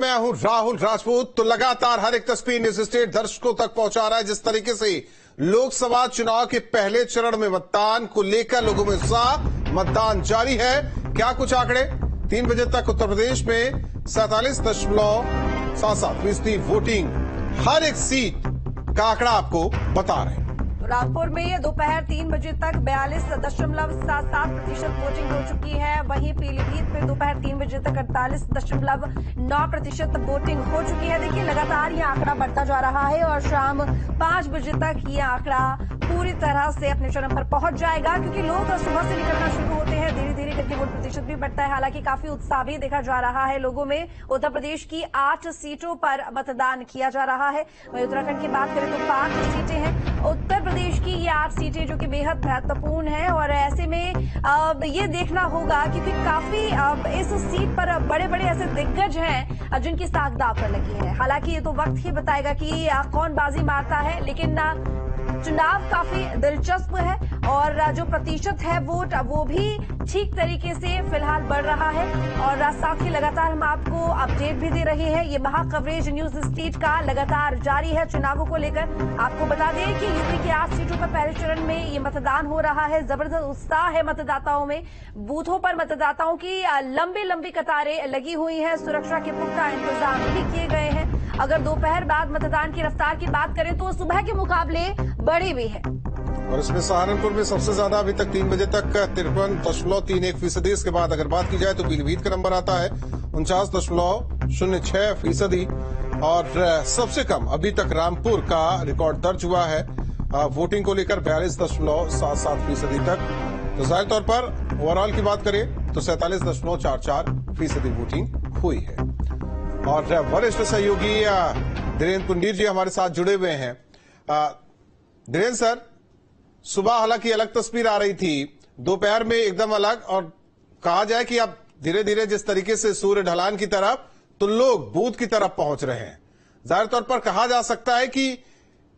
मैं हूं राहुल राजपूत। तो लगातार हर एक तस्वीर न्यूज स्टेट दर्शकों तक पहुंचा रहा है जिस तरीके से लोकसभा चुनाव के पहले चरण में मतदान को लेकर लोगों में उत्साह, मतदान जारी है। क्या कुछ आंकड़े? 3 बजे तक उत्तर प्रदेश में 47.77% वोटिंग, हर एक सीट का आंकड़ा आपको बता रहे हैं। रामपुर में दोपहर 3 बजे तक 42.77% वोटिंग हो चुकी है। वहीं पीलीभीत में दोपहर 3 बजे तक 48.9% वोटिंग हो चुकी है। देखिए लगातार ये आंकड़ा बढ़ता जा रहा है और शाम 5 बजे तक ये आंकड़ा पूरी तरह से अपने चरम पर पहुंच जाएगा, क्योंकि लोग सुबह से निकलना शुरू होते हैं। धीरे धीरे करके वोट प्रतिशत भी बढ़ता है। हालांकि काफी उत्साह भी देखा जा रहा है लोगों में। उत्तर प्रदेश की 8 सीटों पर मतदान किया जा रहा है। वहीं उत्तराखंड की बात करें तो 5 सीटें हैं। उत्तर प्रदेश की ये 8 सीटें जो कि बेहद महत्वपूर्ण है और ऐसे में ये देखना होगा, क्योंकि काफी इस सीट पर बड़े बड़े ऐसे दिग्गज हैं जिनकी साख दांव पर लगी है। हालांकि ये तो वक्त ही बताएगा कि कौन बाजी मारता है, लेकिन चुनाव काफी दिलचस्प है और जो प्रतिशत है वोट वो भी ठीक तरीके से फिलहाल बढ़ रहा है। और साथ ही लगातार हम आपको अपडेट भी दे रहे हैं। ये महा कवरेज न्यूज स्टेट का लगातार जारी है चुनावों को लेकर। आपको बता दें कि यूपी की 8 सीटों पर पहले चरण में ये मतदान हो रहा है। जबरदस्त उत्साह है मतदाताओं में। बूथों पर मतदाताओं की लंबी लंबी कतारें लगी हुई हैं। सुरक्षा के पुख्ता इंतजाम भी किए गए हैं। अगर दोपहर बाद मतदान की रफ्तार की बात करें तो सुबह के मुकाबले बड़ी भी है। और इसमें सहारनपुर में सबसे ज्यादा अभी तक 3 बजे तक 53.31%। इसके बाद अगर बात की जाए तो पीलीभीत का नंबर आता है 49.06%। और सबसे कम अभी तक रामपुर का रिकॉर्ड दर्ज हुआ है वोटिंग को लेकर 42.77% तक। तो जाहिर तौर पर ओवरऑल की बात करें तो 47.44% वोटिंग हुई है। और वरिष्ठ सहयोगी धीरेन्द्र पुंडीर जी हमारे साथ जुड़े हुए हैं। धीरेन्द्र सर, सुबह हालांकि अलग तस्वीर आ रही थी, दोपहर में एकदम अलग, और कहा जाए कि अब धीरे धीरे जिस तरीके से सूर्य ढलान की तरफ तो लोग बूथ की तरफ पहुंच रहे हैं। जाहिर तौर पर कहा जा सकता है कि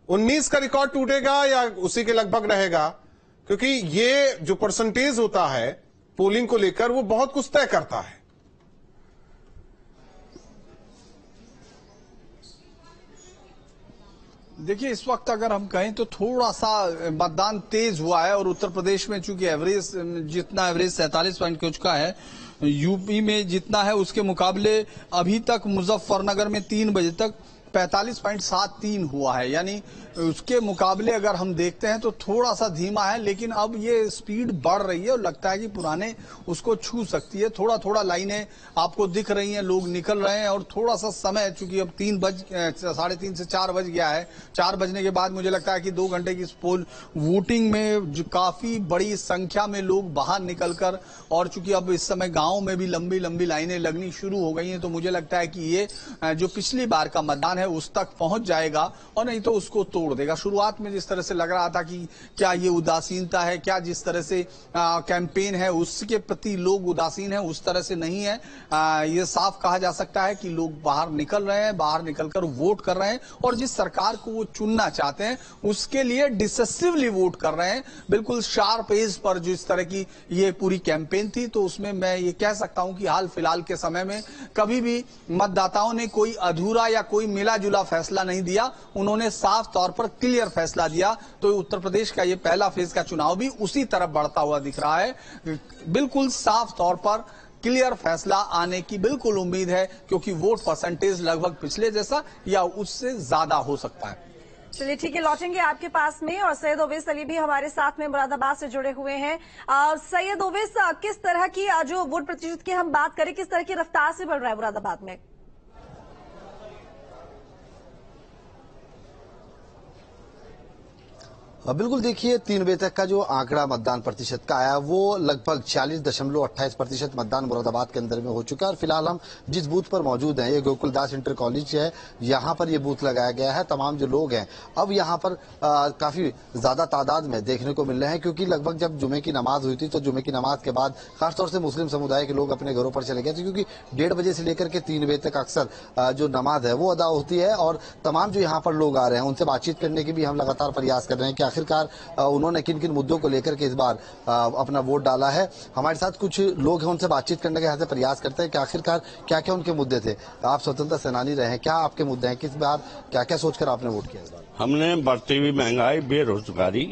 19 का रिकॉर्ड टूटेगा या उसी के लगभग रहेगा, क्योंकि ये जो परसेंटेज होता है पोलिंग को लेकर वो बहुत कुछ तय करता है। देखिए, इस वक्त अगर हम कहें तो थोड़ा सा मतदान तेज हुआ है और उत्तर प्रदेश में चूंकि एवरेज जितना एवरेज 47 पॉइंट हो चुका है, यूपी में जितना है उसके मुकाबले अभी तक मुजफ्फरनगर में 3 बजे तक 45.73 हुआ है। यानी उसके मुकाबले अगर हम देखते हैं तो थोड़ा सा धीमा है, लेकिन अब ये स्पीड बढ़ रही है और लगता है कि पुराने उसको छू सकती है। थोड़ा थोड़ा लाइनें आपको दिख रही हैं, लोग निकल रहे हैं और थोड़ा सा समय, चूंकि अब 3:30 से 4 बज गया है। 4 बजने के बाद मुझे लगता है कि 2 घंटे की पोल वोटिंग में जो काफी बड़ी संख्या में लोग बाहर निकलकर, और चूंकि अब इस समय गाँव में भी लंबी लंबी लाइनें लगनी शुरू हो गई हैं, तो मुझे लगता है कि ये जो पिछली बार का मतदान है उस तक पहुंच जाएगा और नहीं तो उसको तोड़ देगा। शुरुआत में जिस तरह से लग रहा था कि क्या ये उदासीनता है, क्या जिस तरह से कैंपेन है उसके प्रति लोग उदासीन है, उस तरह से नहीं है। ये साफ कहा जा सकता है कि लोग बाहर निकल रहे हैं, बाहर निकलकर वोट कर रहे हैं और जिस सरकार को वो चुनना चाहते हैं उसके लिए डिसेसिवली वोट कर रहे हैं। बिल्कुल शार्प एज पर जिस तरह की ये पूरी कैंपेन थी, तो उसमें मैं ये कह सकता हूं कि हाल फिलहाल के समय में कभी भी मतदाताओं ने कोई अधूरा या कोई मिला जुला फैसला नहीं दिया। उन्होंने साफ तौर पर क्लियर फैसला दिया। तो उत्तर प्रदेश का ये पहला फेज का चुनाव भी उसी तरफ बढ़ता हुआ दिख रहा है। बिल्कुल साफ तौर पर क्लियर फैसला आने की बिल्कुल उम्मीद है, क्योंकि वोट परसेंटेज लगभग पिछले जैसा या उससे ज्यादा हो सकता है। चलिए ठीक है, लौटेंगे आपके पास में। और सैयद ओवैस अली भी हमारे साथ में मुरादाबाद से जुड़े हुए हैं। सैयद ओवैस, किस तरह की जो वोट प्रतिशत की हम बात करें, किस तरह की रफ्तार से बढ़ रहा है मुरादाबाद में? बिल्कुल, देखिए 3 बजे तक का जो आंकड़ा मतदान प्रतिशत का आया वो लगभग 46.28% मतदान मुरादाबाद के अंदर में हो चुका है। और फिलहाल हम जिस बूथ पर मौजूद हैं, ये गोकुलदास इंटर कॉलेज है, यहाँ पर ये बूथ लगाया गया है। तमाम जो लोग हैं अब यहाँ पर काफी ज्यादा तादाद में देखने को मिल रहे हैं, क्योंकि लगभग जब जुमे की नमाज हुई थी तो जुमे की नमाज के बाद खासतौर से मुस्लिम समुदाय के लोग अपने घरों पर चले गए थे, क्योंकि 1:30 बजे से लेकर के 3 बजे तक अक्सर जो नमाज है वो अदा होती है। और तमाम जो यहाँ पर लोग आ रहे हैं उनसे बातचीत करने की भी हम लगातार प्रयास कर रहे हैं कि आखिरकार उन्होंने किन किन मुद्दों को लेकर के इस बार अपना वोट डाला है। हमारे साथ कुछ लोग हैं, उनसे बातचीत करने का यहाँ से प्रयास करते हैं कि आखिरकार क्या क्या उनके मुद्दे थे। आप स्वतंत्रता सेनानी रहे हैं, क्या आपके मुद्दे हैं, किस बार क्या क्या सोचकर आपने वोट किया इस बार? हमने बढ़ती हुई महंगाई, बेरोजगारी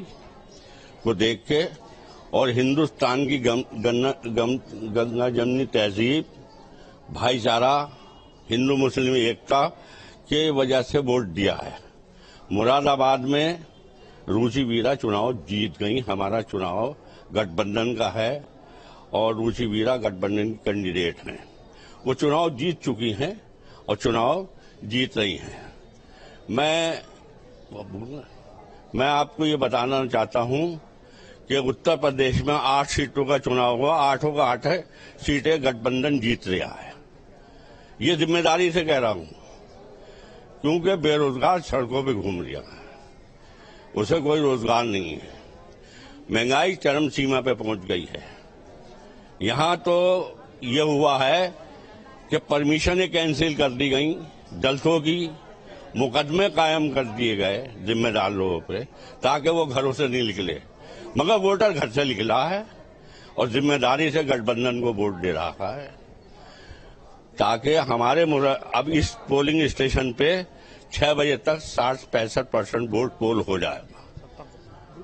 को देख के और हिंदुस्तान की गंगा जमनी तहजीब, भाईचारा, हिंदू मुस्लिम एकता के वजह से वोट दिया है। मुरादाबाद में रुचि वीरा चुनाव जीत गई। हमारा चुनाव गठबंधन का है और रुचि वीरा गठबंधन की कैंडिडेट हैं। वो चुनाव जीत चुकी हैं और चुनाव जीत रही हैं। मैं आपको ये बताना चाहता हूं कि उत्तर प्रदेश में 8 सीटों का चुनाव हुआ, 8 का 8 सीटें गठबंधन जीत रहा है। ये जिम्मेदारी से कह रहा हूं, क्योंकि बेरोजगार सड़कों पे घूम रहा है, उसे कोई रोजगार नहीं है। महंगाई चरम सीमा पे पहुंच गई है। यहां तो ये हुआ है कि परमिशनें कैंसिल कर दी गई, दलितों की मुकदमे कायम कर दिए गए जिम्मेदार लोगों पे, ताकि वो घरों से नहीं निकले, मगर वोटर घर से निकला है और जिम्मेदारी से गठबंधन को वोट दे रहा है, ताकि हमारे अब इस पोलिंग स्टेशन पे 6 बजे तक 60-65% वोट पोल हो जाएगा।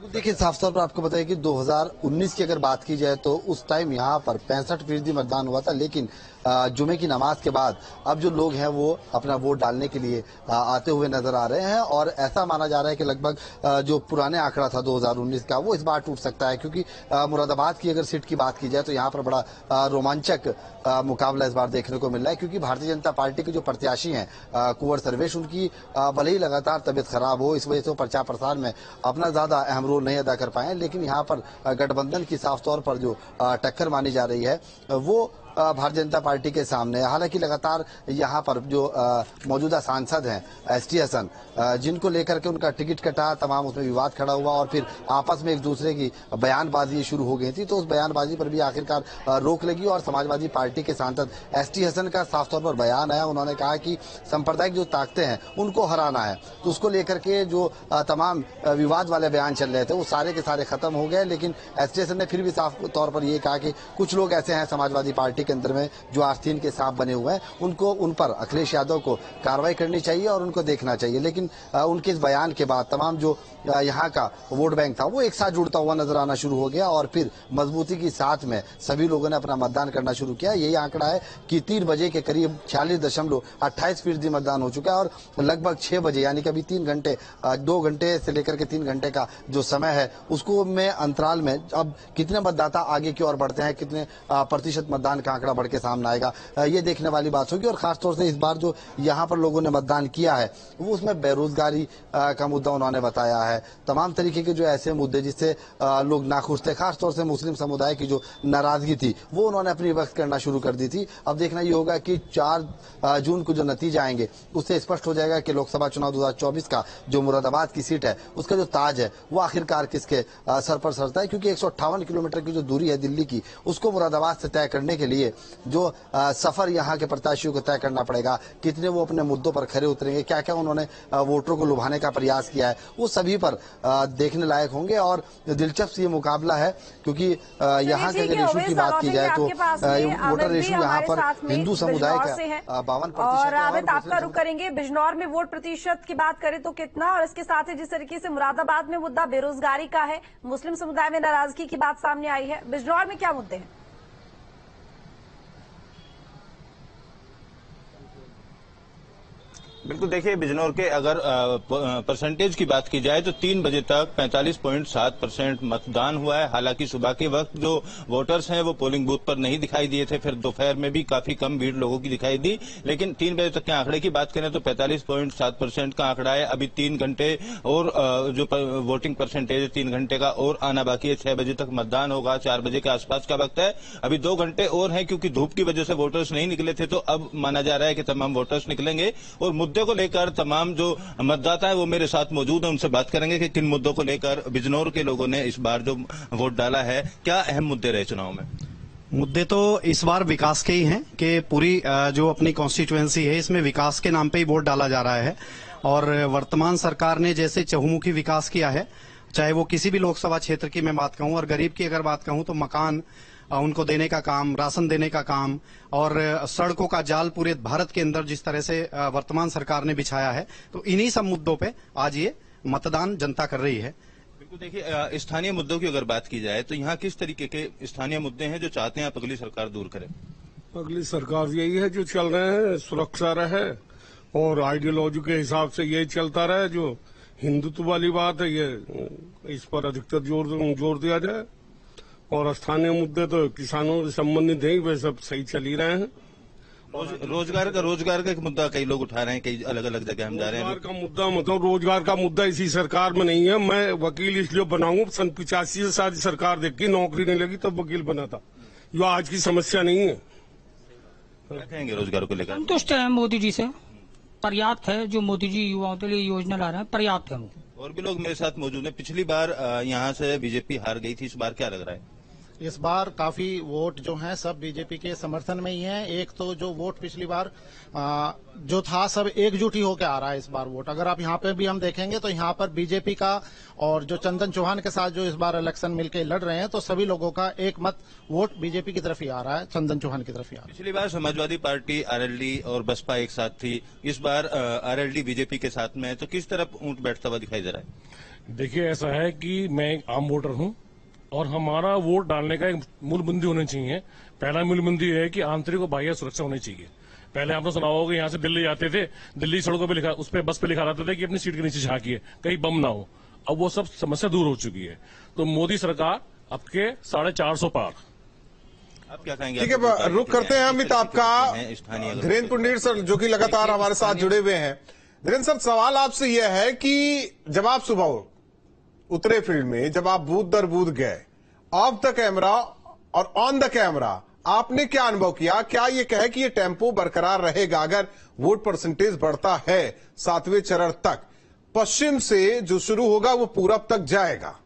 देखिए, साफ तौर पर आपको बताइए कि 2019 की अगर बात की जाए तो उस टाइम यहाँ पर 65% मतदान हुआ था, लेकिन जुमे की नमाज के बाद अब जो लोग हैं वो अपना वोट डालने के लिए आते हुए नजर आ रहे हैं और ऐसा माना जा रहा है कि लगभग जो पुराने आंकड़ा था 2019 का वो इस बार टूट सकता है, क्योंकि मुरादाबाद की अगर सीट की बात की जाए तो यहाँ पर बड़ा रोमांचक मुकाबला इस बार देखने को मिल रहा है, क्योंकि भारतीय जनता पार्टी के जो प्रत्याशी हैं कुंवर सर्वेश, उनकी भले ही लगातार तबियत खराब हो, इस वजह से वो प्रचार प्रसार में अपना ज्यादा अहम रोल नहीं अदा कर पाए, लेकिन यहाँ पर गठबंधन की साफ तौर पर जो टक्कर मानी जा रही है वो भारतीय जनता पार्टी के सामने। हालांकि लगातार यहाँ पर जो मौजूदा सांसद हैं एसटी हसन, जिनको लेकर के उनका टिकट कटा, तमाम उसमें विवाद खड़ा हुआ और फिर आपस में एक दूसरे की बयानबाजी शुरू हो गई थी, तो उस बयानबाजी पर भी आखिरकार रोक लगी और समाजवादी पार्टी के सांसद एसटी हसन का साफ तौर पर बयान आया। उन्होंने कहा कि सांप्रदायिक जो ताकतें हैं उनको हराना है, तो उसको लेकर के जो तमाम विवाद वाले बयान चल रहे थे वो सारे के सारे खत्म हो गए। लेकिन एसटी हसन ने फिर भी साफ तौर पर यह कहा कि कुछ लोग ऐसे हैं समाजवादी पार्टी के अंदर में जो आस्तीन के सांप बने हुए हैं, उन पर अखिलेश यादव को कार्रवाई करनी चाहिए और उनको देखना चाहिए। लेकिन उनके इस बयान के बाद तमाम जो यहाँ का वोट बैंक था वो एक साथ जुड़ता हुआ नजर आना शुरू हो गया और फिर मजबूती के साथ में सभी लोगों ने अपना मतदान करना शुरू किया। यही आंकड़ा है कि 3 बजे के करीब 46.28% मतदान हो चुका है और लगभग 6 बजे यानी कि अभी 2 घंटे से लेकर के 3 घंटे का जो समय है उसको में अंतराल में अब कितने मतदाता आगे की ओर बढ़ते हैं, कितने प्रतिशत मतदान का आंकड़ा बढ़ के सामने आएगा, ये देखने वाली बात होगी। और खासतौर से इस बार जो यहाँ पर लोगों ने मतदान किया है वो उसमें बेरोजगारी का मुद्दा उन्होंने बताया है, तमाम तरीके के जो ऐसे मुद्दे जिससे लोग नाखुश थे, खासतौर से मुस्लिम समुदाय की जो नाराजगी थी वो उन्होंने अपनी व्यक्त करना शुरू कर दी थी। अब देखना ये होगा कि 4 जून को जो नतीजे आएंगे उससे स्पष्ट हो जाएगा कि लोकसभा चुनाव 2024 का जो मुरादाबाद की सीट है उसका जो ताज है वो आखिरकार किसके सर पर सरता है, क्योंकि 158 किलोमीटर की जो दूरी है दिल्ली की उसको मुरादाबाद से तय करने के लिए जो सफर यहाँ के प्रत्याशियों को तय करना पड़ेगा, कितने वो अपने मुद्दों पर खरे उतरेंगे, क्या क्या उन्होंने वोटरों को लुभाने का प्रयास किया है, वो सभी पर देखने लायक होंगे। और दिलचस्प ये मुकाबला है क्योंकि यहाँ के अगर इशू की बात की जाए तो वोटर इशू यहाँ पर हिंदू समुदाय का 52%। और अमित, आपका रुख करेंगे बिजनौर में वोट प्रतिशत की बात करें तो कितना, और इसके साथ ही जिस तरीके से मुरादाबाद में मुद्दा बेरोजगारी का है, मुस्लिम समुदाय में नाराजगी की बात सामने आई है, बिजनौर में क्या मुद्दे हैं? बिल्कुल, देखिए बिजनौर के अगर परसेंटेज की बात की जाए तो 3 बजे तक 45.7% मतदान हुआ है। हालांकि सुबह के वक्त जो वोटर्स हैं वो पोलिंग बूथ पर नहीं दिखाई दिए थे, फिर दोपहर में भी काफी कम भीड़ लोगों की दिखाई दी, लेकिन 3 बजे तक के आंकड़े की बात करें तो 45.7% का आंकड़ा है। अभी 3 घंटे और जो वोटिंग परसेंटेज है 3 घंटे का और आना बाकी है। 6 बजे तक मतदान होगा, 4 बजे के आसपास का वक्त है, अभी 2 घंटे और है क्योंकि धूप की वजह से वोटर्स नहीं निकले थे, तो अब माना जा रहा है कि तमाम वोटर्स निकलेंगे और मुद्दे को लेकर तमाम जो मतदाता है वो मेरे साथ मौजूद है, उनसे बात करेंगे कि किन मुद्दों को लेकर बिजनौर के लोगों ने इस बार जो वोट डाला है, क्या अहम मुद्दे रहे चुनाव में। मुद्दे तो इस बार विकास के ही हैं कि पूरी जो अपनी कॉन्स्टिट्यूएंसी है इसमें विकास के नाम पे ही वोट डाला जा रहा है और वर्तमान सरकार ने जैसे चहुमुखी विकास किया है, चाहे वो किसी भी लोकसभा क्षेत्र की मैं बात कहूं, और गरीब की अगर बात कहूं तो मकान उनको देने का काम, राशन देने का काम और सड़कों का जाल पूरे भारत के अंदर जिस तरह से वर्तमान सरकार ने बिछाया है, तो इन्हीं सब मुद्दों पे आज ये मतदान जनता कर रही है। बिल्कुल, देखिए स्थानीय मुद्दों की अगर बात की जाए तो यहाँ किस तरीके के स्थानीय मुद्दे हैं जो चाहते हैं आप अगली सरकार दूर करे? अगली सरकार यही है जो चल रहे हैं, सुरक्षा रहे और आइडियोलॉजी के हिसाब से यही चलता रहे। जो हिंदुत्व वाली बात है ये इस पर अधिकतर जोर दिया जाए, और स्थानीय मुद्दे तो किसानों से संबंधित हैं, वे सब सही चल ही रहे हैं। रोजगार का एक मुद्दा कई लोग उठा रहे हैं, कई अलग अलग जगह हम जा रहे हैं। रोजगार का मुद्दा मतलब रोजगार का मुद्दा इसी सरकार में नहीं है। मैं वकील इसलिए बनाऊं, सन 85 से शायद सरकार देखी, नौकरी नहीं लगी तब वकील बना था। ये आज की समस्या नहीं है। क्या कहेंगे रोजगार को लेकर? संतुष्ट है मोदी जी से, पर्याप्त है जो मोदी जी युवाओं के लिए योजना ला रहे हैं, पर्याप्त है। और भी लोग मेरे साथ मौजूद हैं। पिछली बार यहाँ से बीजेपी हार गई थी, इस बार क्या लग रहा है? इस बार काफी वोट जो हैं सब बीजेपी के समर्थन में ही हैं। एक तो जो वोट पिछली बार जो था सब एकजुट ही होकर आ रहा है इस बार वोट। अगर आप यहाँ पे भी हम देखेंगे तो यहाँ पर बीजेपी का और जो चंदन चौहान के साथ जो इस बार इलेक्शन मिलकर लड़ रहे हैं, तो सभी लोगों का एक मत वोट बीजेपी की तरफ ही आ रहा है, चंदन चौहान की तरफ ही आ रहा है। पिछली बार समाजवादी पार्टी, आरएलडी और बसपा एक साथ थी, इस बार आरएलडी बीजेपी के साथ में है, तो किस तरफ ऊंट बैठता हुआ दिखाई दे रहा है? देखिए, ऐसा है कि मैं एक आम वोटर हूं और हमारा वोट डालने का एक मूलबिंदु होना चाहिए। पहला मूलबिंदु है कि आंतरिक और बाह्य सुरक्षा होनी चाहिए। पहले आपने सुना होगा कि यहाँ से दिल्ली जाते थे, दिल्ली सड़कों पे लिखा, उस पे बस पे लिखा रहता था कि अपनी सीट के नीचे झांकिए, कहीं बम ना हो। अब वो सब समस्या दूर हो चुकी है। तो मोदी सरकार अब के 450 पार। आप क्या कहेंगे? ठीक है, रुक करते हैं अमित आपका। धीरेन्द्र पुंडीर सर जो कि लगातार हमारे साथ जुड़े हुए हैं। धीरेन्द्र सर, सवाल आपसे यह है कि जब आप सुबह उतरे फील्ड में, जब आप बूथ दर बूथ गए, ऑफ द कैमरा और ऑन द कैमरा, आपने क्या अनुभव किया? क्या ये कहे कि ये टेम्पो बरकरार रहेगा अगर वोट परसेंटेज बढ़ता है 7वें चरण तक? पश्चिम से जो शुरू होगा वो पूरब तक जाएगा।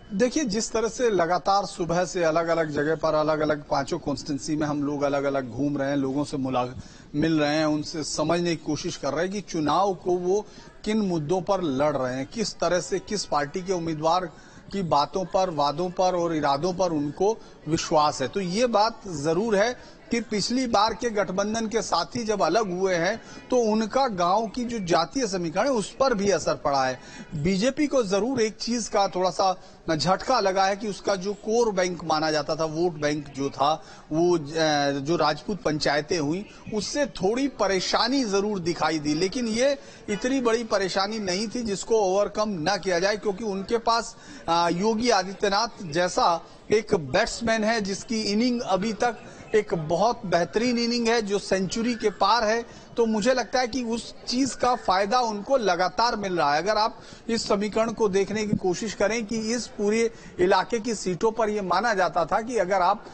देखिए, जिस तरह से लगातार सुबह से अलग अलग जगह पर, अलग अलग 5 कॉन्स्टिट्यूंसी में हम लोग अलग अलग घूम रहे हैं, लोगों से मिल रहे हैं, उनसे समझने की कोशिश कर रहे हैं कि चुनाव को वो किन मुद्दों पर लड़ रहे हैं, किस तरह से किस पार्टी के उम्मीदवार की बातों पर, वादों पर और इरादों पर उनको विश्वास है। तो ये बात जरूर है कि पिछली बार के गठबंधन के साथी जब अलग हुए हैं तो उनका गांव की जो जातीय समीकरण है उस पर भी असर पड़ा है। बीजेपी को जरूर एक चीज का थोड़ा सा झटका लगा है कि उसका जो कोर बैंक माना जाता था, वोट बैंक जो था, वो जो राजपूत पंचायतें हुई, उससे थोड़ी परेशानी जरूर दिखाई दी। लेकिन ये इतनी बड़ी परेशानी नहीं थी जिसको ओवरकम न किया जाए, क्योंकि उनके पास योगी आदित्यनाथ जैसा एक बैट्समैन है जिसकी इनिंग अभी तक एक बहुत बेहतरीन इनिंग है, जो सेंचुरी के पार है। तो मुझे लगता है कि उस चीज का फायदा उनको लगातार मिल रहा है। अगर आप इस समीकरण को देखने की कोशिश करें कि इस पूरे इलाके की सीटों पर यह माना जाता था कि अगर आप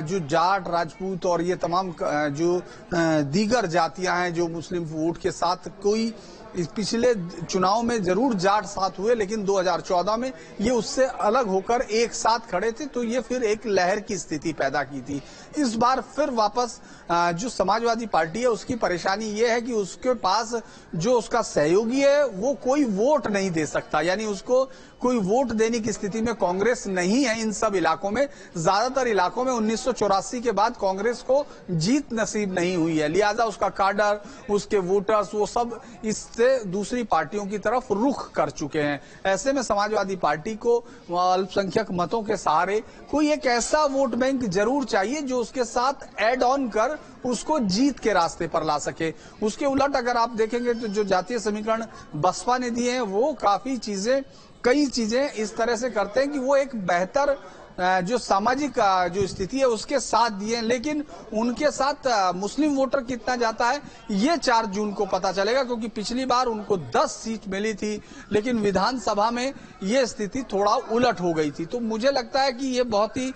जो जाट, राजपूत और ये तमाम जो दीगर जातियां हैं जो मुस्लिम वोट के साथ, कोई इस पिछले चुनाव में जरूर जाट साथ हुए लेकिन 2014 में ये उससे अलग होकर एक साथ खड़े थे, तो ये फिर एक लहर की स्थिति पैदा की थी। इस बार फिर वापस जो समाजवादी पार्टी है उसकी परेशानी ये है कि उसके पास जो उसका सहयोगी है वो कोई वोट नहीं दे सकता, यानी उसको कोई वोट देने की स्थिति में कांग्रेस नहीं है। इन सब इलाकों में, ज्यादातर इलाकों में 1984 के बाद कांग्रेस को जीत नसीब नहीं हुई है, लिहाजा उसका काडर, उसके वोटर्स, वो सब इससे दूसरी पार्टियों की तरफ रुख कर चुके हैं। ऐसे में समाजवादी पार्टी को अल्पसंख्यक मतों के सहारे कोई एक ऐसा वोट बैंक जरूर चाहिए जो उसके साथ एड ऑन कर उसको जीत के रास्ते पर ला सके। उसके उलट अगर आप देखेंगे तो जो जातीय समीकरण बसपा ने दिए हैं वो काफी चीजें, कई चीजें इस तरह से करते हैं कि वो एक बेहतर जो सामाजिक जो स्थिति है उसके साथ दिए, लेकिन उनके साथ मुस्लिम वोटर कितना जाता है ये 4 जून को पता चलेगा, क्योंकि पिछली बार उनको 10 सीट मिली थी लेकिन विधानसभा में ये स्थिति थोड़ा उलट हो गई थी। तो मुझे लगता है कि ये बहुत ही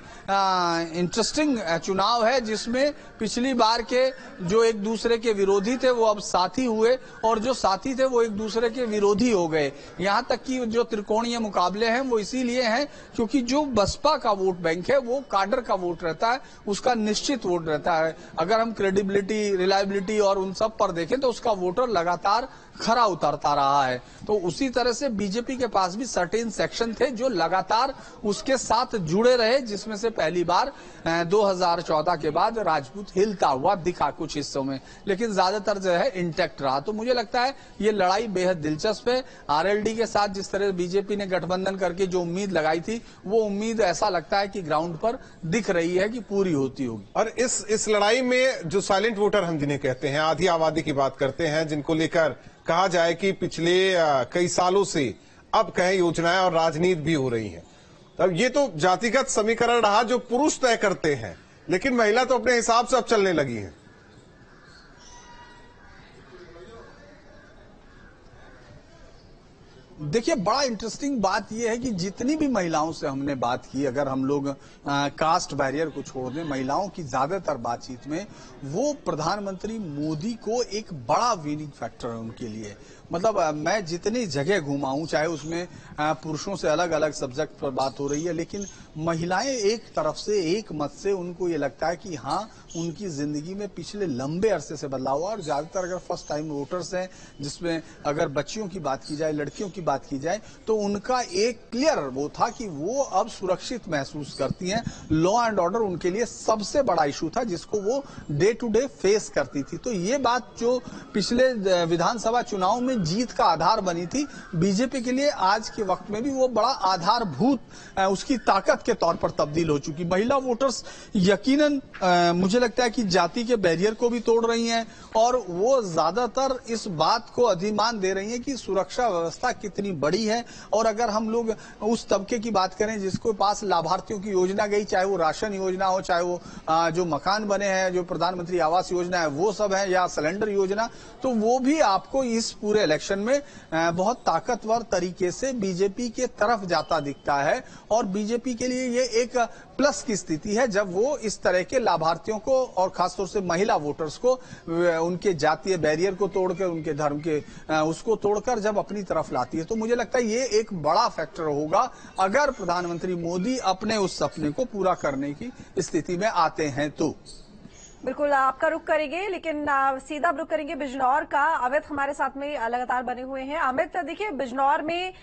इंटरेस्टिंग चुनाव है जिसमें पिछली बार के जो एक दूसरे के विरोधी थे वो अब साथी हुए और जो साथी थे वो एक दूसरे के विरोधी हो गए। यहाँ तक कि जो त्रिकोणीय मुकाबले हैं वो इसीलिए हैं क्योंकि जो बसपा का वोट बैंक है, वो काडर का वोट रहता है, उसका निश्चित वोट रहता है। अगर हम क्रेडिबिलिटी, रिलायबिलिटी और उन सब पर देखें तो उसका वोटर लगातार खरा उतरता रहा है। तो उसी तरह से बीजेपी के पास भी सर्टेन सेक्शन थे जो लगातार उसके साथ जुड़े रहे, जिसमें से पहली बार 2014 के बाद राजपूत हिलता हुआ दिखा कुछ हिस्सों में, लेकिन ज्यादातर जो है इंटैक्ट रहा। तो मुझे लगता है ये लड़ाई बेहद दिलचस्प है। आरएलडी के साथ जिस तरह बीजेपी ने गठबंधन करके जो उम्मीद लगाई थी, वो उम्मीद ऐसा लगता है कि ग्राउंड पर दिख रही है कि पूरी होती होगी। और इस लड़ाई में जो साइलेंट वोटर हम जिन्हें कहते हैं, आधी आबादी की बात करते हैं, जिनको लेकर कहा जाए कि पिछले कई सालों से अब कई योजनाएं और राजनीति भी हो रही हैं। अब ये तो जातिगत समीकरण रहा जो पुरुष तय करते हैं, लेकिन महिला तो अपने हिसाब से अब चलने लगी हैं। देखिए, बड़ा इंटरेस्टिंग बात यह है कि जितनी भी महिलाओं से हमने बात की, अगर हम लोग कास्ट बैरियर को छोड़ दें, महिलाओं की ज्यादातर बातचीत में वो प्रधानमंत्री मोदी को एक बड़ा विनिंग फैक्टर है उनके लिए। मतलब मैं जितनी जगह घुमा हूं, चाहे उसमें पुरुषों से अलग अलग सब्जेक्ट पर बात हो रही है, लेकिन महिलाएं एक तरफ से, एक मत से उनको ये लगता है कि हाँ, उनकी जिंदगी में पिछले लंबे अरसे से बदलाव हुआ। और ज्यादातर अगर फर्स्ट टाइम वोटर्स हैं, जिसमें अगर बच्चियों की बात की जाए, लड़कियों की बात की जाए, तो उनका एक क्लियर वो था कि वो अब सुरक्षित महसूस करती हैं। लॉ एंड ऑर्डर उनके लिए सबसे बड़ा इशू था, जिसको वो डे टू डे फेस करती थी। तो ये बात जो पिछले विधानसभा चुनाव में जीत का आधार बनी थी बीजेपी के लिए, आज के वक्त में भी वो बड़ा आधारभूत उसकी ताकत के तौर पर तब्दील हो चुकी। महिला वोटर्स यकीनन मुझे लगता है कि जाति के बैरियर को भी तोड़ रही हैं, और वो ज्यादातर इस बात को अधिमान दे रही हैं कि सुरक्षा व्यवस्था कितनी बड़ी है। और अगर हम लोग उस तबके की बात करें जिसको पास लाभार्थियों की योजना गई, चाहे वो राशन योजना हो, चाहे वो जो मकान बने हैं, जो प्रधानमंत्री आवास योजना है, वो सब है, या सिलेंडर योजना, तो वो भी आपको इस पूरे इलेक्शन में बहुत ताकतवर तरीके से बीजेपी के तरफ जाता दिखता है। और बीजेपी के लिए ये एक प्लस की स्थिति है जब वो इस तरह के लाभार्थियों को, और खासतौर से महिला वोटर्स को, उनके जातीय बैरियर को तोड़कर, उनके धर्म के उसको तोड़कर जब अपनी तरफ लाती है। तो मुझे लगता है ये एक बड़ा फैक्टर होगा अगर प्रधानमंत्री मोदी अपने उस सपने को पूरा करने की स्थिति में आते हैं तो। बिल्कुल, आपका रुख करेंगे, लेकिन सीधा रुख करेंगे बिजनौर का। अमित हमारे साथ में लगातार बने हुए हैं। अमित, देखिए, बिजनौर में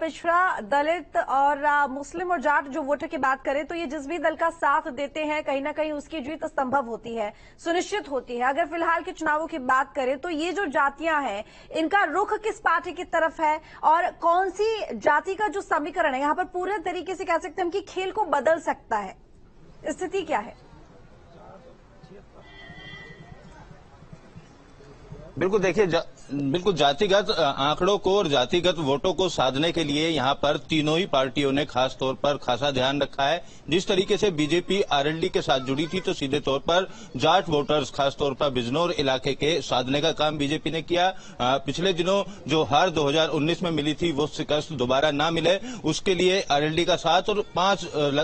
पिछड़ा, दलित और मुस्लिम और जाट जो वोटर की बात करें तो ये जिस भी दल का साथ देते हैं, कहीं ना कहीं उसकी जीत संभव होती है, सुनिश्चित होती है। अगर फिलहाल के चुनावों की बात करें तो ये जो जातियां हैं, इनका रुख किस पार्टी की तरफ है, और कौन सी जाति का जो समीकरण है यहाँ पर पूरे तरीके से कह सकते हैं कि खेल को बदल सकता है, स्थिति क्या है? बिल्कुल, देखिए, बिल्कुल जातिगत आंकड़ों को और जातिगत वोटों को साधने के लिए यहाँ पर तीनों ही पार्टियों ने खास तौर पर खासा ध्यान रखा है। जिस तरीके से बीजेपी आरएलडी के साथ जुड़ी थी, तो सीधे तौर पर जाट वोटर्स खास तौर पर बिजनौर इलाके के साधने का काम बीजेपी ने किया। पिछले दिनों जो हार 2019 में मिली थी, वो शिकस्त दोबारा ना मिले, उसके लिए आरएलडी का साथ, और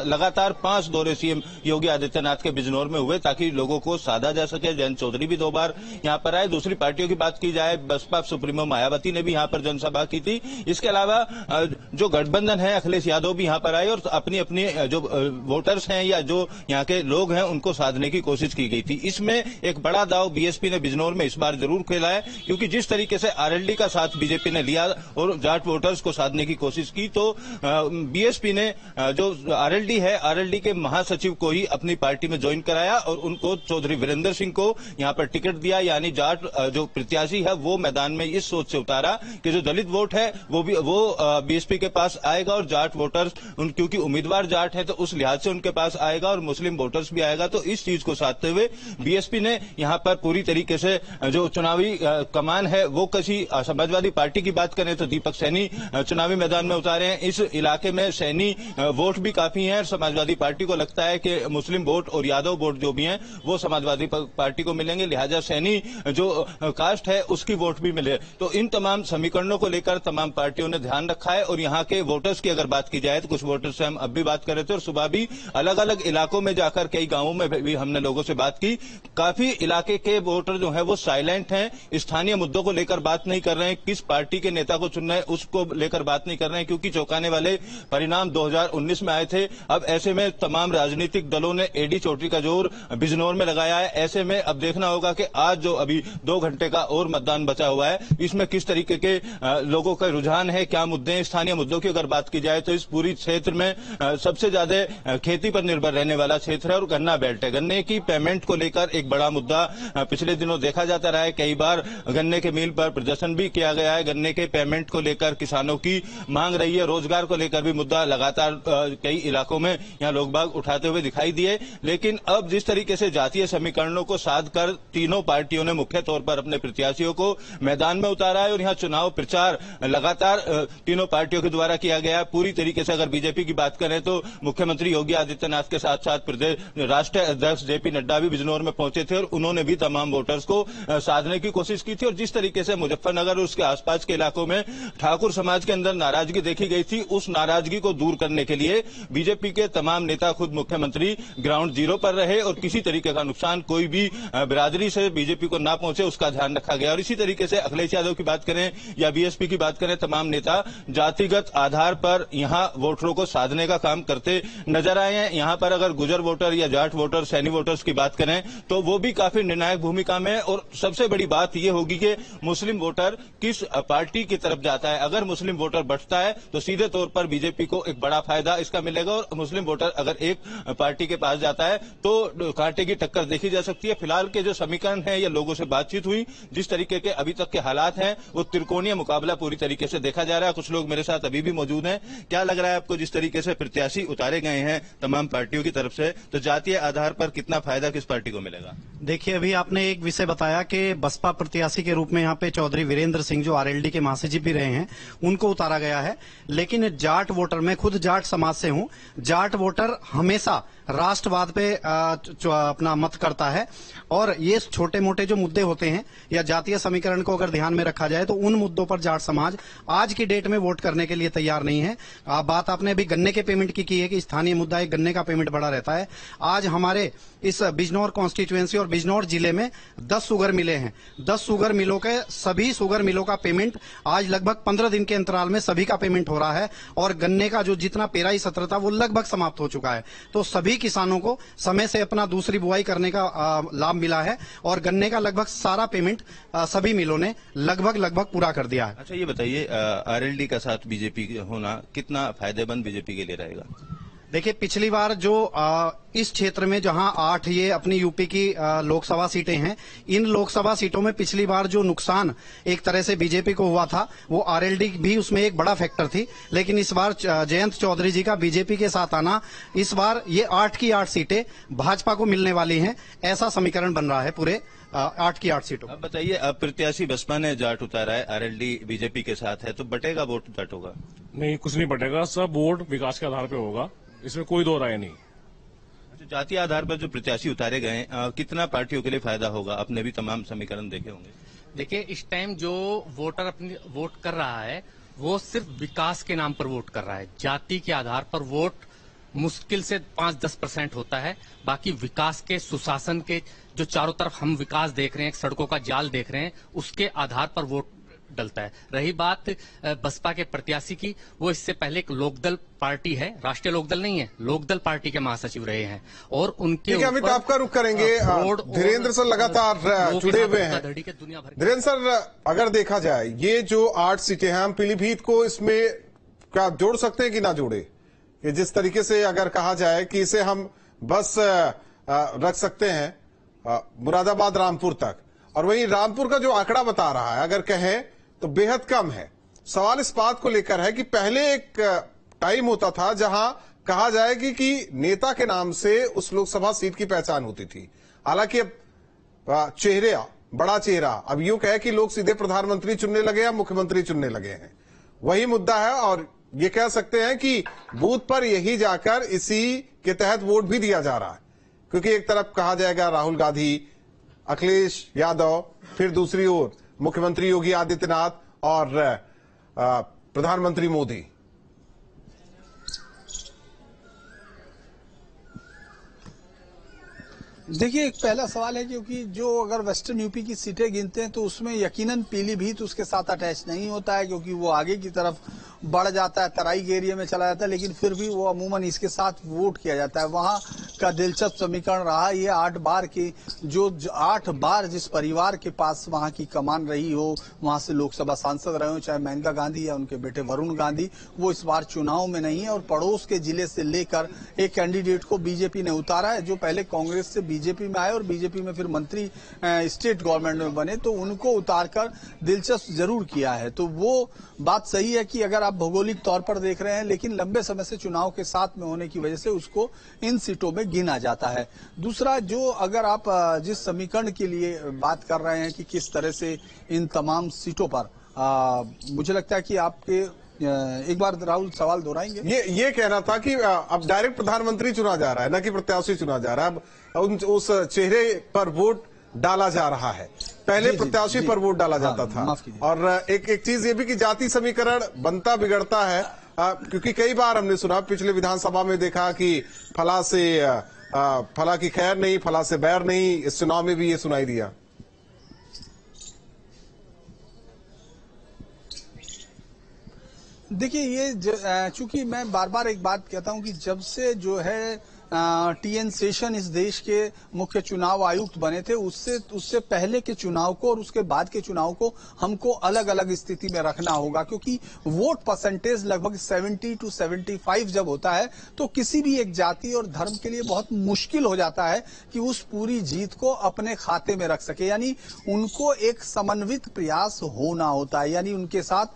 लगातार 5 दौरे सीएम योगी आदित्यनाथ के बिजनौर में हुए ताकि लोगों को साधा जा सके। जयंत चौधरी भी 2 बार यहाँ पर आए। दूसरी पार्टियों की बात की जाए, बसपा सुप्रीमो मायावती ने भी यहाँ पर जनसभा की थी। इसके अलावा जो गठबंधन है, अखिलेश यादव भी यहाँ पर आए और अपनी अपनी जो वोटर्स हैं या जो यहाँ के लोग हैं, उनको साधने की कोशिश की गई थी। इसमें एक बड़ा दाव बीएसपी ने बिजनौर में इस बार जरूर खेला है, क्योंकि जिस तरीके से आरएलडी का साथ बीजेपी ने लिया और जाट वोटर्स को साधने की कोशिश की, तो बीएसपी ने जो आरएलडी है, आरएलडी के महासचिव को ही अपनी पार्टी में ज्वाइन कराया और उनको चौधरी वीरेंद्र सिंह को यहाँ पर टिकट दिया। यानी जाट जो प्रत्याशी है वो मैदान में इस सोच से उतारा कि जो दलित वोट है वो बीएसपी के पास आएगा, और जाट वोटर्स क्योंकि उम्मीदवार जाट है तो उस लिहाज से उनके पास आएगा, और मुस्लिम वोटर्स भी आएगा। तो इस चीज को साधते हुए बीएसपी ने यहाँ पर पूरी तरीके से जो चुनावी कमान है वो कसी। समाजवादी पार्टी की बात करें तो दीपक सैनी चुनावी मैदान में उतारे हैं। इस इलाके में सैनी वोट भी काफी हैं, और समाजवादी पार्टी को लगता है कि मुस्लिम वोट और यादव वोट जो भी हैं वो समाजवादी पार्टी को मिलेंगे, लिहाजा सैनी जो कास्ट है उसकी वोट वोट भी मिले। तो इन तमाम समीकरणों को लेकर तमाम पार्टियों ने ध्यान रखा है। और यहाँ के वोटर्स की अगर बात की जाए तो कुछ वोटर्स से हम अब भी बात कर रहे थे और सुबह भी अलग अलग इलाकों में जाकर कई गांवों में भी हमने लोगों से बात की। काफी इलाके के वोटर जो है वो साइलेंट हैं, स्थानीय मुद्दों को लेकर बात नहीं कर रहे हैं, किस पार्टी के नेता को चुनना है उसको लेकर बात नहीं कर रहे हैं, क्योंकि चौंकाने वाले परिणाम 2019 में आए थे। अब ऐसे में तमाम राजनीतिक दलों ने एडी चोटी का जोर बिजनौर में लगाया है। ऐसे में अब देखना होगा कि आज जो अभी 2 घंटे का और मतदान बचा हुआ है, इसमें किस तरीके के लोगों का रुझान है, क्या मुद्दे हैं। स्थानीय मुद्दों की अगर बात की जाए तो इस पूरी क्षेत्र में सबसे ज्यादा खेती पर निर्भर रहने वाला क्षेत्र है और गन्ना बेल्ट है। गन्ने की पेमेंट को लेकर एक बड़ा मुद्दा पिछले दिनों देखा जाता रहा है। कई बार गन्ने के मिल पर प्रदर्शन भी किया गया है। गन्ने के पेमेंट को लेकर किसानों की मांग रही है। रोजगार को लेकर भी मुद्दा लगातार कई इलाकों में यहाँ लोग बाग उठाते हुए दिखाई दिए। लेकिन अब जिस तरीके से जातीय समीकरणों को साध कर तीनों पार्टियों ने मुख्य तौर पर अपने प्रत्याशियों को मैदान में उतारा है और यहाँ चुनाव प्रचार लगातार तीनों पार्टियों के द्वारा किया गया है। पूरी तरीके से अगर बीजेपी की बात करें तो मुख्यमंत्री योगी आदित्यनाथ के साथ साथ प्रदेश राष्ट्रीय अध्यक्ष जेपी नड्डा भी बिजनौर में पहुंचे थे और उन्होंने भी तमाम वोटर्स को साधने की कोशिश की थी। और जिस तरीके से मुजफ्फरनगर और उसके आसपास के इलाकों में ठाकुर समाज के अंदर नाराजगी देखी गई थी, उस नाराजगी को दूर करने के लिए बीजेपी के तमाम नेता खुद मुख्यमंत्री ग्राउंड जीरो पर रहे और किसी तरीके का नुकसान कोई भी बिरादरी से बीजेपी को ना पहुंचे उसका ध्यान रखा गया। और इसी तरीके से अखिलेश यादव की बात करें या बीएसपी की बात करें, तमाम नेता जातिगत आधार पर यहां वोटरों को साधने का काम करते नजर आए हैं। यहां पर अगर गुजर वोटर या जाट वोटर, सैनी वोटर्स की बात करें तो वो भी काफी निर्णायक भूमिका में है। और सबसे बड़ी बात यह होगी कि मुस्लिम वोटर किस पार्टी की तरफ जाता है। अगर मुस्लिम वोटर बढ़ता है तो सीधे तौर पर बीजेपी को एक बड़ा फायदा इसका मिलेगा और मुस्लिम वोटर अगर एक पार्टी के पास जाता है तो कांटे की टक्कर देखी जा सकती है। फिलहाल के जो समीकरण है या लोगों से बातचीत हुई, जिस तरीके के अभी तक के हालात हैं वो त्रिकोणीय मुकाबला पूरी तरीके से देखा जा रहा है। कुछ लोग मेरे साथ अभी भी मौजूद हैं। क्या लग रहा है आपको, जिस तरीके से प्रत्याशी उतारे गए हैं तमाम पार्टियों की तरफ से, तो जातीय आधार पर कितना फायदा किस पार्टी को मिलेगा? देखिए, अभी आपने एक विषय बताया कि बसपा प्रत्याशी के रूप में यहाँ पे चौधरी वीरेंद्र सिंह जो आरएलडी के महासचिव भी रहे हैं उनको उतारा गया है। लेकिन जाट वोटर, मैं खुद जाट समाज से हूं, जाट वोटर हमेशा राष्ट्रवाद पे अपना मत करता है और ये छोटे मोटे जो मुद्दे होते हैं या जातीय समीकरण को अगर ध्यान में रखा जाए तो उन मुद्दों पर जाट समाज आज की डेट में वोट करने के लिए तैयार नहीं है। बात आपने अभी गन्ने के पेमेंट की है कि स्थानीय मुद्दा एक गन्ने का पेमेंट बड़ा रहता है। आज हमारे इस बिजनौर कॉन्स्टिट्यूएंसी और बिजनौर जिले में 10 शुगर मिले हैं। 10 शुगर मिलों के सभी शुगर मिलों का पेमेंट आज लगभग 15 दिन के अंतराल में सभी का पेमेंट हो रहा है और गन्ने का जो जितना पेराई सत्र था वो लगभग समाप्त हो चुका है। तो सभी किसानों को समय से अपना दूसरी बुआई करने का लाभ मिला है और गन्ने का लगभग सारा पेमेंट सभी मिलों ने लगभग पूरा कर दिया है। अच्छा, ये बताइए आरएलडी का साथ बीजेपी होना कितना फायदेमंद बीजेपी के लिए रहेगा? देखिए, पिछली बार जो इस क्षेत्र में जहां 8 ये अपनी यूपी की लोकसभा सीटें हैं, इन लोकसभा सीटों में पिछली बार जो नुकसान एक तरह से बीजेपी को हुआ था वो आरएलडी भी उसमें एक बड़ा फैक्टर थी। लेकिन इस बार जयंत चौधरी जी का बीजेपी के साथ आना, इस बार ये 8 की 8 सीटें भाजपा को मिलने वाली हैं, ऐसा समीकरण बन रहा है पूरे 8 की 8 सीटों। अब बताइए, अब प्रत्याशी बसपा ने जाट उतारा है, आरएलडी बीजेपी के साथ है, तो बटेगा वोट जाट होगा? नहीं, कुछ नहीं बटेगा, सब वोट विकास के आधार पर होगा, इसमें कोई दो राय नहीं। जातीय आधार पर जो प्रत्याशी उतारे गए कितना पार्टियों के लिए फायदा होगा? आपने भी तमाम समीकरण देखे होंगे। देखिए, इस टाइम जो वोटर अपनी वोट कर रहा है वो सिर्फ विकास के नाम पर वोट कर रहा है। जाति के आधार पर वोट मुश्किल से 5-10% होता है। बाकी विकास के, सुशासन के, जो चारों तरफ हम विकास देख रहे हैं, सड़कों का जाल देख रहे हैं, उसके आधार पर वोट डलता है। रही बात बसपा के प्रत्याशी की, वो इससे पहले एक लोकदल पार्टी है, राष्ट्रीय लोकदल नहीं है, लोकदल पार्टी के महासचिव रहे हैं और उनके अमित, आपका रुख करेंगे। धीरेन्द्र सर लगातार जुड़े हुए हैं। धीरेन्द्र सर, अगर देखा जाए ये जो 8 सीटें हैं, हम पीलीभीत को इसमें क्या जोड़ सकते हैं कि ना जोड़े? कि जिस तरीके से अगर कहा जाए कि इसे हम बस रख सकते हैं मुरादाबाद रामपुर तक, और वहीं रामपुर का जो आंकड़ा बता रहा है अगर कहें तो बेहद कम है। सवाल इस बात को लेकर है कि पहले एक टाइम होता था जहां कहा जाएगी कि नेता के नाम से उस लोकसभा सीट की पहचान होती थी। हालांकि अब बड़ा चेहरा, अब यूं कहे कि लोग सीधे प्रधानमंत्री चुनने लगे या मुख्यमंत्री चुनने लगे हैं, वही मुद्दा है। और ये कह सकते हैं कि बूथ पर यही जाकर इसी के तहत वोट भी दिया जा रहा है, क्योंकि एक तरफ कहा जाएगा राहुल गांधी, अखिलेश यादव, फिर दूसरी ओर मुख्यमंत्री योगी आदित्यनाथ और प्रधानमंत्री मोदी? देखिए, एक पहला सवाल है क्योंकि जो अगर वेस्टर्न यूपी की सीटें गिनते हैं तो उसमें यकीनन पीलीभीत उसके साथ अटैच नहीं होता है क्योंकि वो आगे की तरफ बढ़ जाता है, तराई के एरिया में चला जाता है, लेकिन फिर भी वो अमूमन इसके साथ वोट किया जाता है। वहां का दिलचस्प समीकरण रहा ये 8 बार की जो 8 बार जिस परिवार के पास वहां की कमान रही हो, वहां से लोकसभा सांसद रहे हो, चाहे मेनका गांधी या उनके बेटे वरुण गांधी, वो इस बार चुनाव में नहीं है और पड़ोस के जिले से लेकर एक कैंडिडेट को बीजेपी ने उतारा है जो पहले कांग्रेस से बीजेपी में आए और बीजेपी में फिर मंत्री स्टेट गवर्नमेंट में बने, तो उनको उतारकर दिलचस्प जरूर किया है। तो वो बात सही है कि अगर आप भौगोलिक तौर पर देख रहे हैं, लेकिन लंबे समय से चुनाव के साथ में होने की वजह से उसको इन सीटों में गिना जाता है। दूसरा, जो अगर आप जिस समीकरण के लिए बात कर रहे हैं कि किस तरह से इन तमाम सीटों पर मुझे लगता है कि आपके एक बार राहुल सवाल दोहराएंगे। ये कहना था कि अब डायरेक्ट प्रधानमंत्री चुना जा रहा है, न कि प्रत्याशी चुना जा रहा है। अब उस चेहरे पर वोट डाला जा रहा है, पहले प्रत्याशी पर वोट डाला जाता था। और एक चीज ये भी कि जाति समीकरण बनता बिगड़ता है, क्योंकि कई बार हमने सुना, पिछले विधानसभा में देखा कि फला से फला की खैर नहीं, फला से बैर नहीं, इस चुनाव में भी ये सुनाई दिया। देखिए, ये चूंकि मैं बार बार एक बात कहता हूं कि जब से जो है टीएन शेषन इस देश के मुख्य चुनाव आयुक्त बने थे, उससे पहले के चुनाव को और उसके बाद के चुनाव को हमको अलग अलग स्थिति में रखना होगा, क्योंकि वोट परसेंटेज लगभग 70 to 75 जब होता है तो किसी भी एक जाति और धर्म के लिए बहुत मुश्किल हो जाता है कि उस पूरी जीत को अपने खाते में रख सके। यानी उनको एक समन्वित प्रयास होना होता है, यानी उनके साथ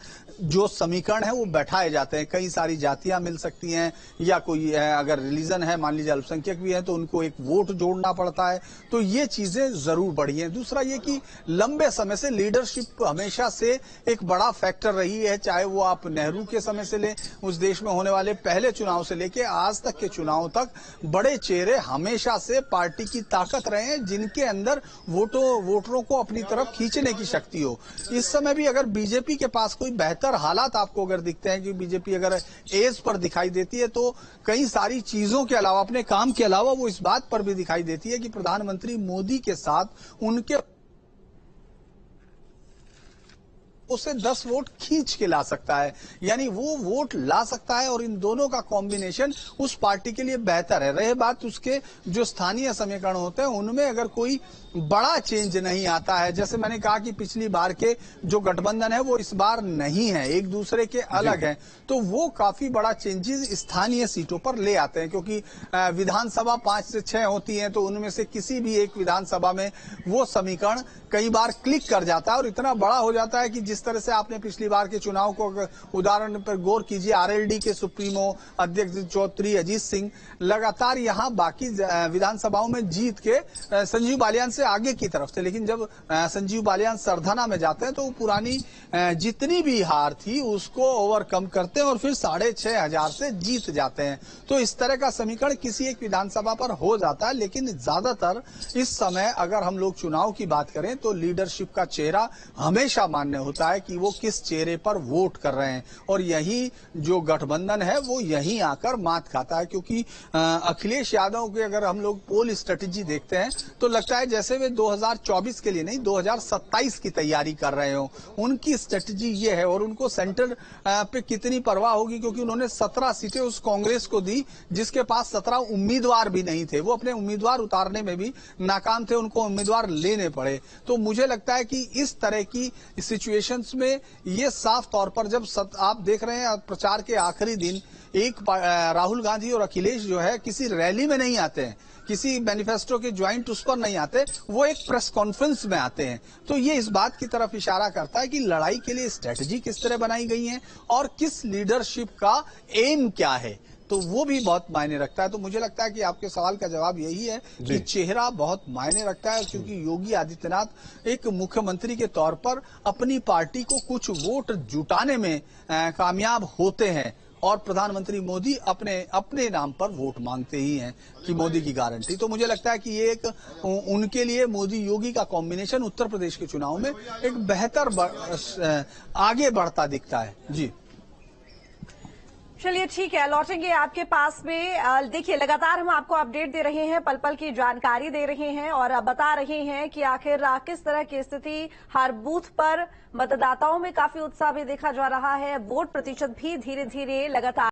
जो समीकरण है वो बैठाए जाते हैं। कई सारी जातियां मिल सकती हैं या कोई अगर रिलीजन है, मान लीजिए अल्पसंख्यक भी है, तो उनको एक वोट जोड़ना पड़ता है। तो ये चीजें जरूर बढ़ी हैं। दूसरा ये कि लंबे समय से लीडरशिप हमेशा से एक बड़ा फैक्टर रही है, चाहे वो आप नेहरू के समय से ले, उस देश में होने वाले पहले चुनाव से लेके आज तक के चुनाव तक बड़े चेहरे हमेशा से पार्टी की ताकत रहे हैं, जिनके अंदर वोटरों को अपनी तरफ खींचने की शक्ति हो। इस समय भी अगर बीजेपी के पास कोई बेहतर हालात आपको अगर दिखते हैं कि बीजेपी अगर एज पर दिखाई देती है, तो कई सारी चीजों के अलावा, अपने काम के अलावा, वो इस बात पर भी दिखाई देती है कि प्रधानमंत्री मोदी के साथ उनके उसे 10 वोट खींच के ला सकता है, यानी वो वोट ला सकता है और इन दोनों का कॉम्बिनेशन उस पार्टी के लिए बेहतर है। रहे बात उसके जो स्थानीय समीकरण होते हैं, उनमें अगर कोई बड़ा चेंज नहीं आता है, जैसे मैंने कहा कि पिछली बार के जो गठबंधन है वो इस बार नहीं है, एक दूसरे के अलग है, तो वो काफी बड़ा चेंजेस स्थानीय सीटों पर ले आते हैं। क्योंकि विधानसभा 5 से 6 होती है, तो उनमें से किसी भी एक विधानसभा में वो समीकरण कई बार क्लिक कर जाता है और इतना बड़ा हो जाता है कि जिस तरह से आपने पिछली बार के चुनाव को उदाहरण पर गौर कीजिए, आरएलडी के सुप्रीमो अध्यक्ष चौधरी अजीत सिंह लगातार यहां बाकी विधानसभाओं में जीत के संजीव बालियान से आगे की तरफ थे, लेकिन जब संजीव बालियान सरधना में जाते हैं तो पुरानी जितनी भी हार थी उसको ओवरकम करते हैं और फिर 6,500 से जीत जाते हैं। तो इस तरह का समीकरण किसी एक विधानसभा पर हो जाता है, लेकिन ज्यादातर इस समय अगर हम लोग चुनाव की बात करें तो लीडरशिप का चेहरा हमेशा मान्य होता है कि वो किस चेहरे पर वोट कर रहे हैं, और यही जो गठबंधन है वो यहीं आकर मात खाता है। क्योंकि अखिलेश यादव के अगर हम लोग पोल स्ट्रेटेजी देखते हैं तो लगता है जैसे वे 2024 के लिए नहीं 2027 की तैयारी कर रहे हो, उनकी स्ट्रेटेजी ये है। और उनको सेंटर पे कितनी परवाह होगी, क्योंकि उन्होंने 17 सीटें उस कांग्रेस को दी जिसके पास 17 उम्मीदवार भी नहीं थे, वो अपने उम्मीदवार उतारने में भी नाकाम थे, उनको उम्मीदवार लेने पड़े। तो मुझे लगता है कि इस तरह की सिचुएशंस में ये साफ तौर पर जब आप देख रहे हैं प्रचार के आखिरी दिन, एक राहुल गांधी और अखिलेश जो है किसी रैली में नहीं आते हैं, किसी मैनिफेस्टो के ज्वाइंट उस पर नहीं आते, वो एक प्रेस कॉन्फ्रेंस में आते हैं। तो ये इस बात की तरफ इशारा करता है कि लड़ाई के लिए स्ट्रेटजी किस तरह बनाई गई है और किस लीडरशिप का एम क्या है, तो वो भी बहुत मायने रखता है। तो मुझे लगता है कि आपके सवाल का जवाब यही है कि चेहरा बहुत मायने रखता है, क्योंकि योगी आदित्यनाथ एक मुख्यमंत्री के तौर पर अपनी पार्टी को कुछ वोट जुटाने में कामयाब होते हैं और प्रधानमंत्री मोदी अपने नाम पर वोट मांगते ही हैं कि मोदी की गारंटी। तो मुझे लगता है कि ये एक उनके लिए मोदी योगी का कॉम्बिनेशन उत्तर प्रदेश के चुनाव में एक बेहतर आगे बढ़ता दिखता है। जी चलिए ठीक है, लौटेंगे आपके पास में। देखिए लगातार हम आपको अपडेट दे रहे हैं, पल पल की जानकारी दे रहे हैं और बता रहे हैं कि आखिर किस तरह की स्थिति हर बूथ पर। मतदाताओं में काफी उत्साह भी देखा जा रहा है, वोट प्रतिशत भी धीरे धीरे लगातार